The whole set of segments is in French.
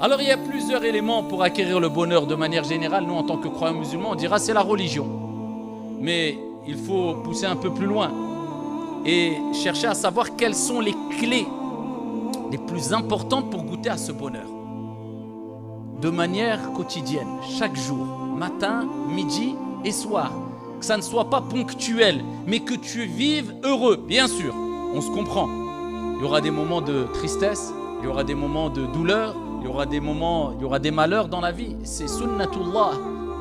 Alors il y a plusieurs éléments pour acquérir le bonheur de manière générale. Nous en tant que croyants musulmans, on dira c'est la religion. Mais il faut pousser un peu plus loin et chercher à savoir quelles sont les clés les plus importantes pour goûter à ce bonheur. De manière quotidienne, chaque jour, matin, midi et soir. Que ça ne soit pas ponctuel, mais que tu vives heureux. Bien sûr, on se comprend. Il y aura des moments de tristesse, il y aura des moments de douleur, il y aura des moments, il y aura des malheurs dans la vie. C'est sunnatullah.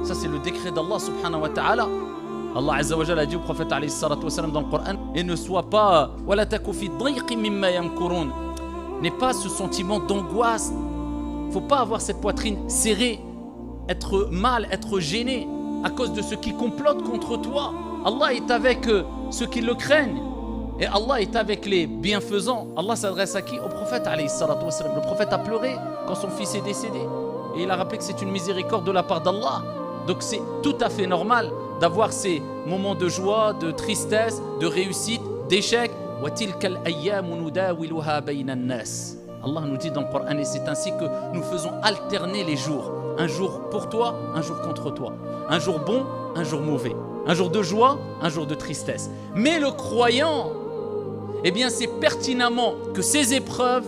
Ça, c'est le décret d'Allah subhanahu wa ta'ala. Allah Azza wa Jalla a dit au prophète alayhi salatu wa salam dans le Coran, et ne sois pas, wala taku fi dayqin mimma yamkurun. N'est pas ce sentiment d'angoisse. Faut pas avoir cette poitrine serrée, être mal, être gêné à cause de ceux qui complotent contre toi. Allah est avec ceux qui le craignent. Et Allah est avec les bienfaisants. Allah s'adresse à qui? Au prophète alayhi salatu wa salam. Le prophète a pleuré quand son fils est décédé. Et il a rappelé que c'est une miséricorde de la part d'Allah. Donc c'est tout à fait normal d'avoir ces moments de joie, de tristesse, de réussite, d'échec. Allah nous dit dans le Coran, et c'est ainsi que nous faisons alterner les jours. Un jour pour toi, un jour contre toi. Un jour bon, un jour mauvais. Un jour de joie, un jour de tristesse. Mais le croyant, eh bien c'est pertinemment que ces épreuves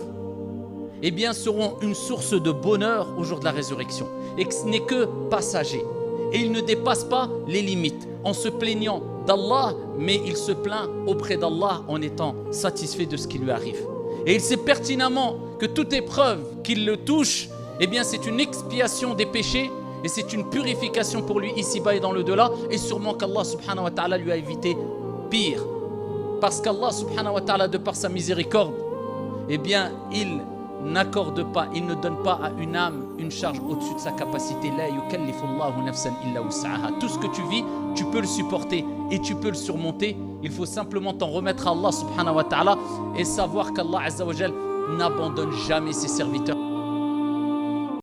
eh bien, seront une source de bonheur au jour de la résurrection. Et que ce n'est que passager. Et il ne dépasse pas les limites en se plaignant d'Allah, mais il se plaint auprès d'Allah en étant satisfait de ce qui lui arrive. Et il sait pertinemment que toute épreuve qui le touche, eh bien c'est une expiation des péchés et c'est une purification pour lui ici-bas et dans le delà, et sûrement qu'Allah subhanahu wa ta'ala lui a évité pire. Parce qu'Allah subhanahu wa ta'ala, de par sa miséricorde, eh bien il n'accorde pas, il ne donne pas à une âme une charge au-dessus de sa capacité. La yukallifullahu nafsan illa wus'aha. Tout ce que tu vis, tu peux le supporter et tu peux le surmonter. Il faut simplement t'en remettre à Allah subhanahu wa ta'ala et savoir qu'Allah azza wa jal n'abandonne jamais ses serviteurs.